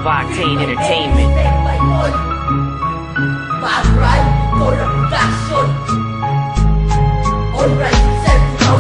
of Octane Entertainment.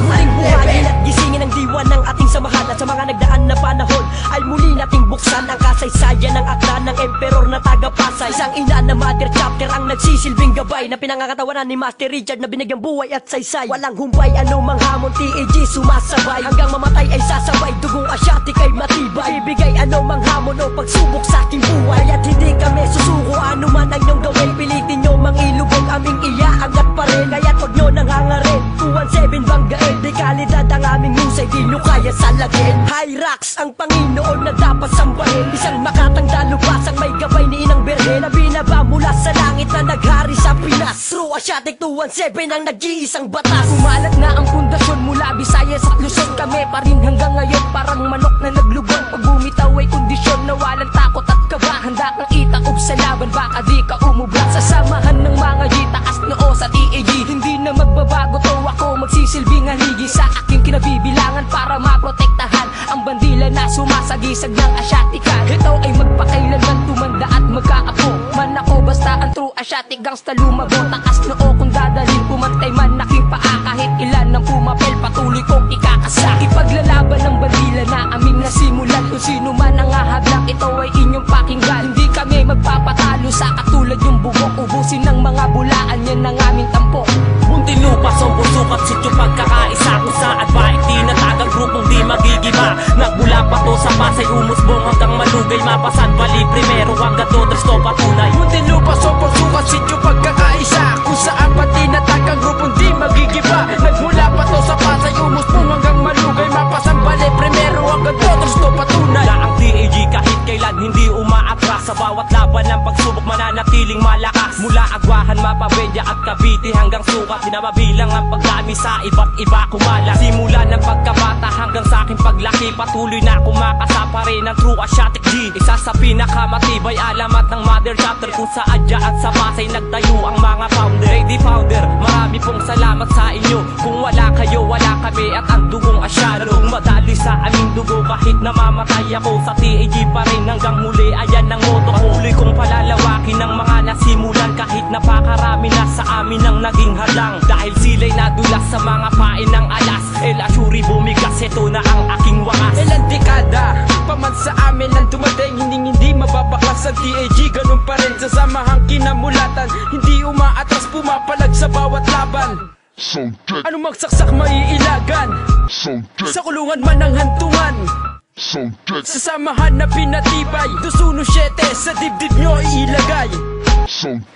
Muling buhayin at gisingin ang diwa ng ating samahan. At sa mga nagdaan na panahon ay muli nating buksan ang kasaysayan ng akda ng emperor na taga-Pasay. Isang ina na mother chapter ang nagsisilbing gabay na pinangangatawanan ni Master Richard na binigyang buhay at saysay. Walang humpay, anumang hamon, TAG sumasabay. Hanggang mamatay ay sasabay, dugong asyatik ay matibay. Ibigay anumang hamon o pagsubok sa aking buhay. At hindi kami susuko, anuman ang inyong gawin. Pilitin nyo mangilubog, aming iaangat pa rin. Kaya't huwag nyo nang hangarin, 217 banggain. Di kalidad ang aming husay, di nyo kaya salagin. Hyrax ang Panginoon na dapat sambahin. Isang makatangda lubasang may gabay ni Inang Berhe na binaba mula sa langit na naghari sa Pinas. True Asiatic 217 ang nag-iisang batas. Umalat na ang pundasyon mula Visayas at Luzon. Kami pa rin hanggang ngayon parang manok na naglubon. Pag bumitaw ay kondisyon na walang takot at kaba. Handa kang itaob sa laban, baka di ka umubra. Sasamahan ng mga G, taas noo sa TAG. Hindi na magbabago to, ako magsisilbing haligi sa aking kinabibilangan para maprotektahan ang bandila na sumasagisag ng Asyatikan. Ito ay magpakailanman tumanda at magkaapo man ako, basta ang true Asiatic gangsta lumago. Takas noo kung dadalhin, pumantay man aking paa. Kahit ilan ng pumapel, patuloy kong ikakasa. Ipaglalaban ng bandila na aming nasimulan. Kung sino man ang hahadlang, ito ay inyong pakinggan. Hindi kami magpapatalo sa katulad yung bubok. Ubusin ng mga bulaan, yan ang aming tampok. Muntinlupa, Sompo, Sukat, Sityo, pagkakaisa. Kung saan baik tinatagang grupong di magigiba. Nagbula pa to sa Pasay, umusbong hanggang Malugay. Mapasan, Bali, Primero hanggang Dodres to patunay. Muntinlupa, Sompo, Sukat, Sityo, pagkakaisa. Kung saan pa tinatagang grupong di magigiba. Nagmula pa to sa Pasay, umusbong hanggang Malugay. Mapasan, Bali, Primero hanggang Dodres to patunay. Na ang TAG kahit kailan hindi umaatras. Sa bawat laban ng pagsubok mananatiling malakas. Mula Agwahan, Mapabedya at Cavite hanggang Sukat, di na mabilang ang pagdami sa iba't iba kumalat. Simula ng pagkabata hanggang sa aking paglaki, patuloy na kumakasapa rin ang true Asiatic G. Isa sa pinakamatibay alamat ng mother chapter, kung sa Adya at sa Pasay nagtayo ang mga founder. Lady founder, marami pong salamat sa inyo. Kung wala kayo, wala kami at ang dugong Asyano. Kung madali sa aming dugo kahit namamatay ako, sa TAG pa rin hanggang muli. Ayan ang moto ko, huli kong palalawakin ng mga nasimulan. Kahit napakarami na sa amin ang naging hadang. Dahil sila'y nadulas sa mga pain ng alas. El Ashuri bumigas, ito na ang aking wakas. Ilang dekada paman sa amin ang dumating, hindi mababaklas ang TAG. Ganun pa rin sa samahang kinamulatan, hindi umaatras, pumapalag sa bawat laban. Anong magsaksak maiilagan, sa kulungan man ang hantungan. Sa samahan na pinatibay, 217 sa dibdib nyo ilagay.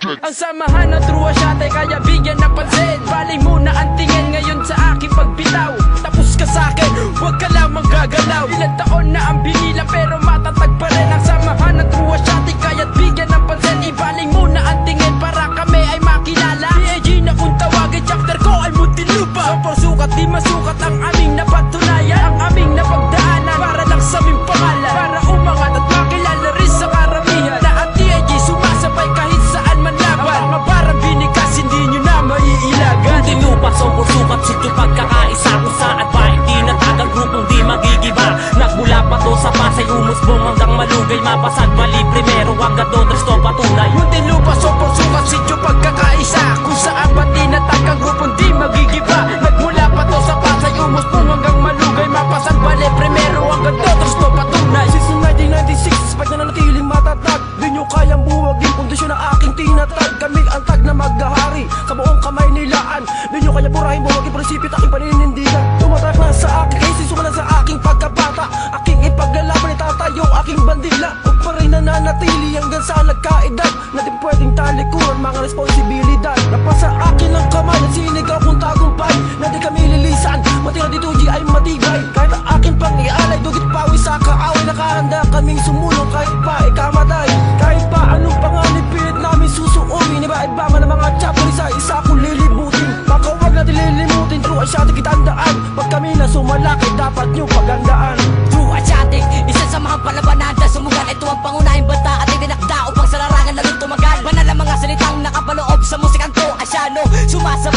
Ang samahan ng true Asiatic kaya bigyan ng pansin. Balik muna ang tingin ngayon sa aking pagbitaw. Tapos ka sa'kin, huwag ka lamang gagalaw. Ilang taon na ang binilang pero matatag pa rin ang samahan ng true Asiatic kaya't bigyan ng pansin. Ibaling muna ang tingin para kami ay makilala. TAG na kung tawagin, chapter ko ay Muntinlupa. Sompo, Sukat, di masukat ang aming napatunayan. Ang aming napagdaanan para lang sa aming pangalan. Para umangat at makilala rin sa karamihan na ang TAG sumasabay kahit saan man laban. Ang mga parang binigas, hindi nyo na maiilagan. Muntinlupa, Sompo, Sukat, Sityo, pagkakaisa. Kung saan baik tinatagang grupong di magigiba. Nagmula pa to sa Pasay, umusbong hanggang Malugay. Mapasan, Bali, Primero hanggang Dodres to patunay. Muntinlupa, Sompo, Sukat, Sityo, pagkakaisa. Kung saan pa tinatagang grupong di magigiba. Nagmula pa to sa Pasay, umusbong hanggang Malugay. Mapasan, Bali, Primero hanggang Dodres to patunay. Since 1996, sapat na nanatiling matatag. Di nyo kayang buwagin kondisyon ng aking tinatag. Kami ang tag na maghahari sa buong kamay nilaan. Di nyo kaya burahin, buwagin prinsipyo at aking paninindigan. Tumatak na sa aking isin, sumala sa aking pagkabata. Aking ipaglalaban, itatayo aking bandila. Huwag pa rin nananatili hanggang sa nagkaedad. Na di pwedeng talikuran mga responsibilidad. Napasa akin ang kamay at sinigaw kong tagumpay. Na di kami lilisan, matira dito G ay matibay. Kahit ang aking pang-ialay, dugit pawis sa kaaway. Nakahanda kaming sumulong kahit pa ikamatay. Kahit pa anong panganib pilit namin susuorin. Iba-iba man ang mga chapter, isa-isa kong lilibutin. Baka huwag natin lilimutin, true Asiatic kitandaan. Pag kami na sumalaki, dapat nyo pagandaan. True Asiatic, isa sa mga palabanada sumugal. Ito ang pangunahing banta at itinakda upang sa larangan lalong tumagal. Banal ang mga salitang nakapaloob sa musikang to Asyano. Sumasabay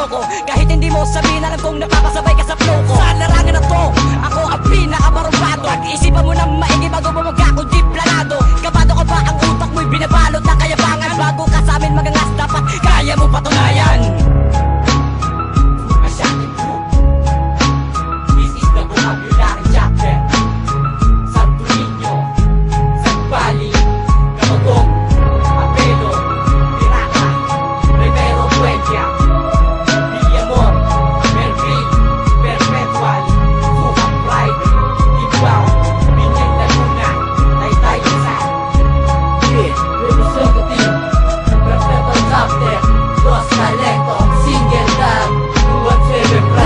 loko. Kahit hindi mo sabihin, alam kong napapasabay ka sa flow ko. Sa larangan na to, ako ang pinakabarubado. Pag-isipan mo na maigi bago bumaga kung di planado. Kabado ka ba ang utak mo'y binabalot ng kayabangan? Bago ka sa amin magangas, dapat kaya mo patunayan. This is the vocabulary chapter. Santurinyo, Sanbali, Camagong, Apelo, Pirata, Rivero Buendia, Villamor, Merville, Perpetual, Suhang Pride, Ibaw, Binyang Laguna, Taytay Rizal. Representative, Perpetual Chapter, Dos Talento, Single Dad,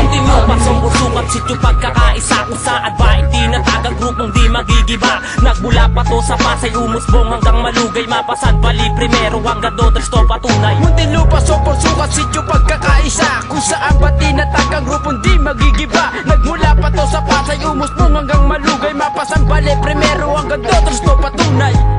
Hindi mo pasong usukat sityo pagkakaisa kung saan ba itinatagang grupong di magigiba. Nagmula pa to sa Pasay, Umusbong hanggang Malugay, Mapasan, Bali, Primero hanggang Dodres to patunay. Muntinlupa, Sopor, Sukat, Sityo, pagkakaisa kung saan ba tinatagang grupong di magigiba. Nagmula pa to sa Pasay, Umusbong hanggang Malugay, Mapasan, Bali, Primero hanggang Dodres to patunay.